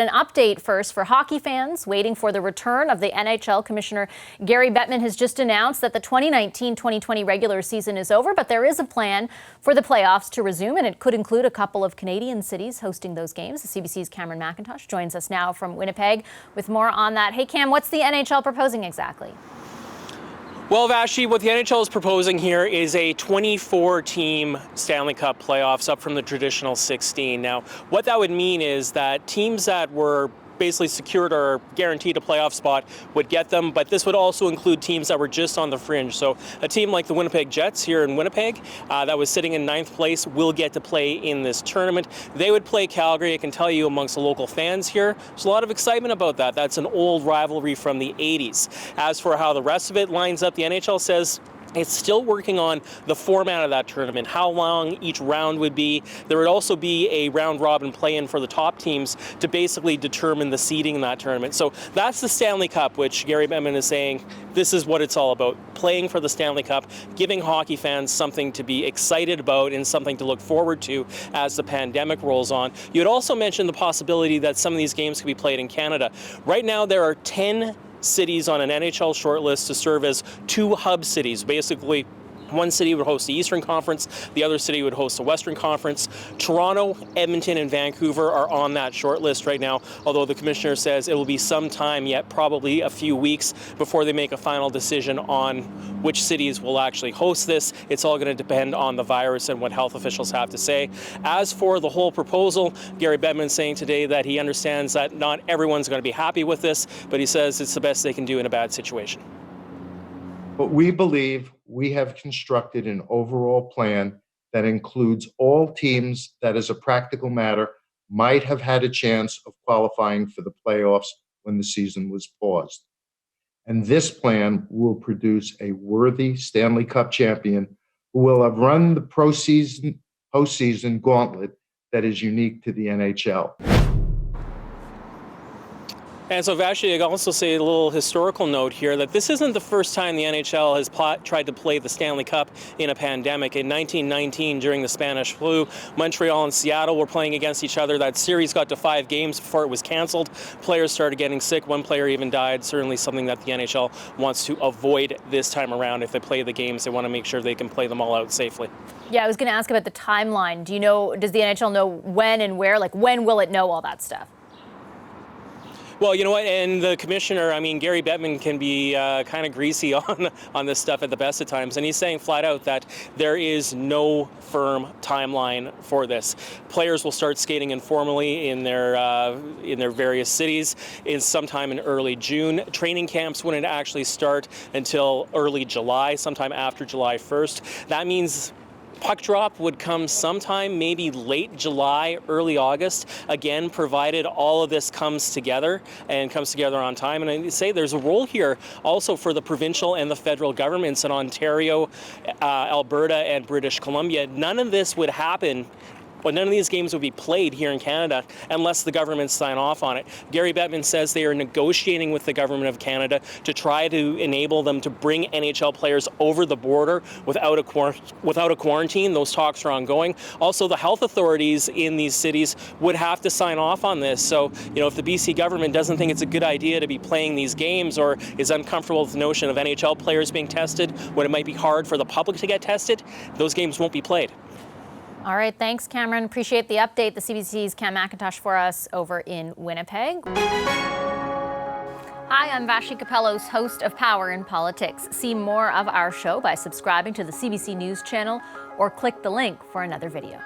An update first for hockey fans waiting for the return of the NHL. Commissioner Gary Bettman has just announced that the 2019-2020 regular season is over, but there is a plan for the playoffs to resume, and it could include a couple of Canadian cities hosting those games. The CBC's Cameron McIntosh joins us now from Winnipeg with more on that. Hey, Cam, what's the NHL proposing exactly? Well, Vashi, what the NHL is proposing here is a 24-team Stanley Cup playoffs up from the traditional 16. Now, what that would mean is that teams that were basically secured or guaranteed a playoff spot would get them, but this would also include teams that were just on the fringe. So a team like the Winnipeg Jets here in Winnipeg that was sitting in 9th place will get to play in this tournament. They would play Calgary. I can tell you amongst the local fans here, there's a lot of excitement about that. That's an old rivalry from the 80s. As for how the rest of it lines up, the NHL says it's still working on the format of that tournament, how long each round would be. There would also be a round-robin play-in for the top teams to basically determine the seeding in that tournament. So that's the Stanley Cup, which Gary Bettman is saying this is what it's all about, playing for the Stanley Cup, giving hockey fans something to be excited about and something to look forward to as the pandemic rolls on. You had also mentioned the possibility that some of these games could be played in Canada. Right now, there are 10 cities on an NHL shortlist to serve as two hub cities. Basically, one city would host the Eastern Conference, the other city would host the Western Conference. Toronto, Edmonton, and Vancouver are on that short list right now, although the commissioner says it will be some time yet, probably a few weeks, before they make a final decision on which cities will actually host this. It's all going to depend on the virus and what health officials have to say. As for the whole proposal, Gary Bettman saying today that he understands that not everyone's going to be happy with this, but he says it's the best they can do in a bad situation. But we believe we have constructed an overall plan that includes all teams that, as a practical matter, might have had a chance of qualifying for the playoffs when the season was paused. And this plan will produce a worthy Stanley Cup champion who will have run the postseason gauntlet that is unique to the NHL. And so, Vashi, I can also say a little historical note here that this isn't the first time the NHL has tried to play the Stanley Cup in a pandemic. In 1919, during the Spanish flu, Montreal and Seattle were playing against each other. That series got to 5 games before it was canceled. Players started getting sick. One player even died. Certainly something that the NHL wants to avoid this time around. If they play the games, they want to make sure they can play them all out safely. Yeah, I was going to ask about the timeline. Does the NHL know when and where? Like, when will it know all that stuff? Well, you know what, and the commissioner, Gary Bettman can be kind of greasy on this stuff at the best of times, and he's saying flat out that there is no firm timeline for this. Players will start skating informally in their various cities sometime in early June. Training camps wouldn't actually start until early July, sometime after July 1st. That means puck drop would come sometime, maybe late July, early August, again, provided all of this comes together on time. And I say there's a role here also for the provincial and the federal governments in Ontario, Alberta, and British Columbia. None of this would happen. Well, none of these games would be played here in Canada unless the government sign off on it. Gary Bettman says they are negotiating with the government of Canada to try to enable them to bring NHL players over the border without a quarantine. Those talks are ongoing. Also, the health authorities in these cities would have to sign off on this. So, if the BC government doesn't think it's a good idea to be playing these games or is uncomfortable with the notion of NHL players being tested when it might be hard for the public to get tested, those games won't be played. All right, thanks, Cameron. Appreciate the update. The CBC's Cam McIntosh for us over in Winnipeg. Hi, I'm Vashi Capellos, host of Power in Politics. See more of our show by subscribing to the CBC News channel or click the link for another video.